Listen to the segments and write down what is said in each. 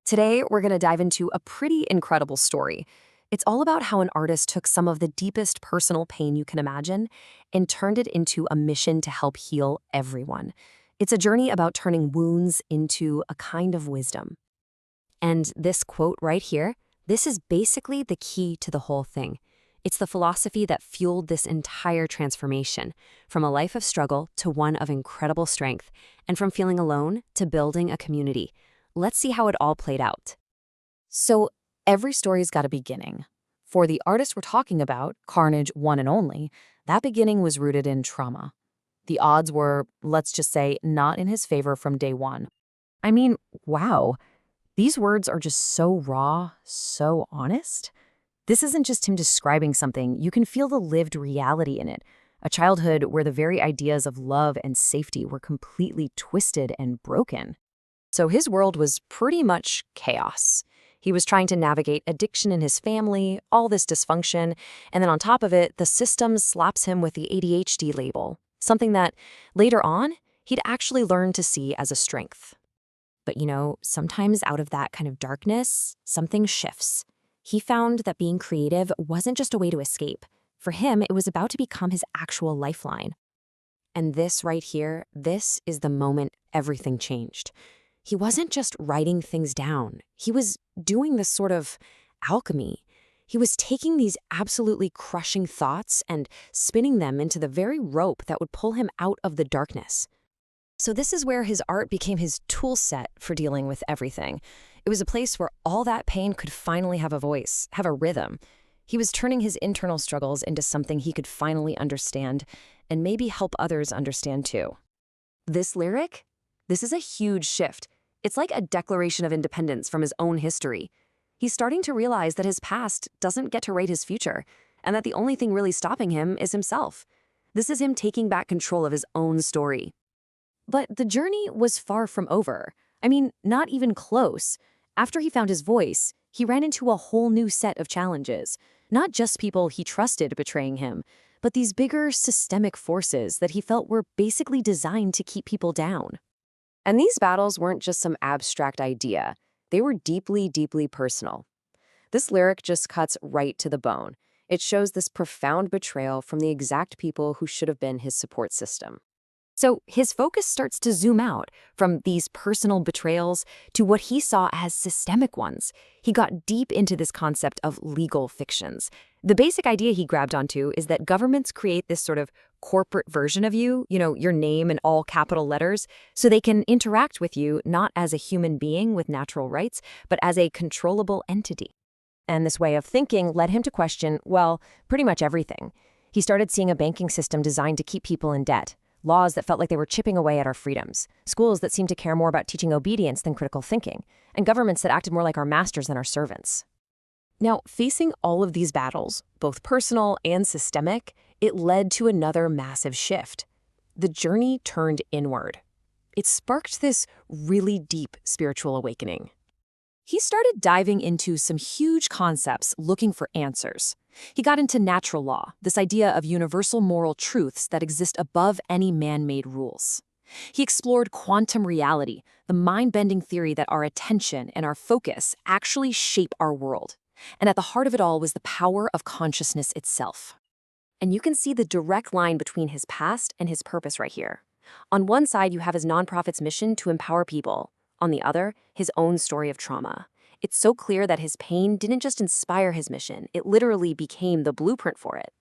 Today, we're going to dive into a pretty incredible story. It's all about how an artist took some of the deepest personal pain you can imagine and turned it into a mission to help heal everyone. It's a journey about turning wounds into a kind of wisdom. And this quote right here, this is basically the key to the whole thing. It's the philosophy that fueled this entire transformation, from a life of struggle to one of incredible strength, and from feeling alone to building a community. Let's see how it all played out. So, every story's got a beginning. For the artist we're talking about, Carnage One and Only, that beginning was rooted in trauma. The odds were, let's just say, not in his favor from day one. I mean, wow. These words are just so raw, so honest. This isn't just him describing something. You can feel the lived reality in it. A childhood where the very ideas of love and safety were completely twisted and broken. So his world was pretty much chaos. He was trying to navigate addiction in his family, all this dysfunction, and then on top of it, the system slaps him with the ADHD label, something that, later on, he'd actually learned to see as a strength. But sometimes out of that kind of darkness, something shifts. He found that being creative wasn't just a way to escape. For him, it was about to become his actual lifeline. And this right here, this is the moment everything changed. He wasn't just writing things down. He was doing this sort of alchemy. He was taking these absolutely crushing thoughts and spinning them into the very rope that would pull him out of the darkness. So this is where his art became his tool set for dealing with everything. It was a place where all that pain could finally have a voice, have a rhythm. He was turning his internal struggles into something he could finally understand and maybe help others understand too. This lyric? This is a huge shift. It's like a declaration of independence from his own history. He's starting to realize that his past doesn't get to write his future, and that the only thing really stopping him is himself. This is him taking back control of his own story. But the journey was far from over. I mean, not even close. After he found his voice, he ran into a whole new set of challenges. Not just people he trusted betraying him, but these bigger systemic forces that he felt were basically designed to keep people down. And these battles weren't just some abstract idea. They were deeply, deeply personal. This lyric just cuts right to the bone. It shows this profound betrayal from the exact people who should have been his support system. So his focus starts to zoom out from these personal betrayals to what he saw as systemic ones. He got deep into this concept of legal fictions. The basic idea he grabbed onto is that governments create this sort of corporate version of you, your name in all capital letters, so they can interact with you not as a human being with natural rights, but as a controllable entity. And this way of thinking led him to question, well, pretty much everything. He started seeing a banking system designed to keep people in debt. Laws that felt like they were chipping away at our freedoms, schools that seemed to care more about teaching obedience than critical thinking, and governments that acted more like our masters than our servants. Now, facing all of these battles, both personal and systemic, it led to another massive shift. The journey turned inward. It sparked this really deep spiritual awakening. He started diving into some huge concepts looking for answers. He got into natural law, this idea of universal moral truths that exist above any man-made rules. He explored quantum reality, the mind-bending theory that our attention and our focus actually shape our world. And at the heart of it all was the power of consciousness itself. And you can see the direct line between his past and his purpose right here. On one side, you have his nonprofit's mission to empower people. On the other, his own story of trauma. It's so clear that his pain didn't just inspire his mission, it literally became the blueprint for it.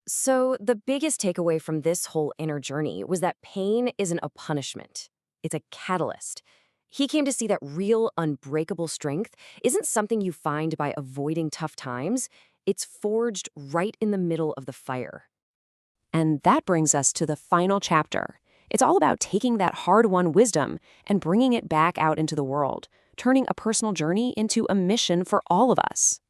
So the biggest takeaway from this whole inner journey was that pain isn't a punishment. It's a catalyst. He came to see that real, unbreakable strength isn't something you find by avoiding tough times. It's forged right in the middle of the fire. And that brings us to the final chapter. It's all about taking that hard-won wisdom and bringing it back out into the world, turning a personal journey into a mission for all of us.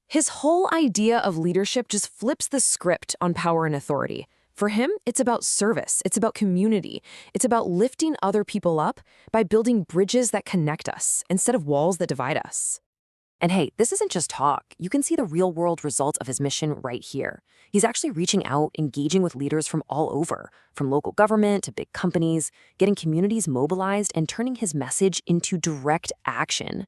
His whole idea of leadership just flips the script on power and authority. For him, it's about service, it's about community, it's about lifting other people up by building bridges that connect us instead of walls that divide us. And hey, this isn't just talk. You can see the real world results of his mission right here. He's actually reaching out, engaging with leaders from all over, from local government to big companies, getting communities mobilized and turning his message into direct action.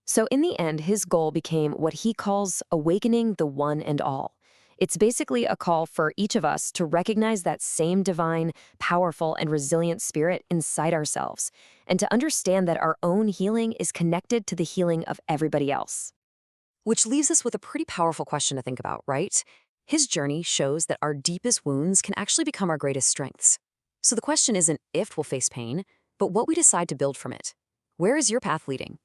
So in the end, his goal became what he calls awakening the one and all. It's basically a call for each of us to recognize that same divine, powerful, and resilient spirit inside ourselves, and to understand that our own healing is connected to the healing of everybody else. Which leaves us with a pretty powerful question to think about, right? His journey shows that our deepest wounds can actually become our greatest strengths. So the question isn't if we'll face pain, but what we decide to build from it. Where is your path leading?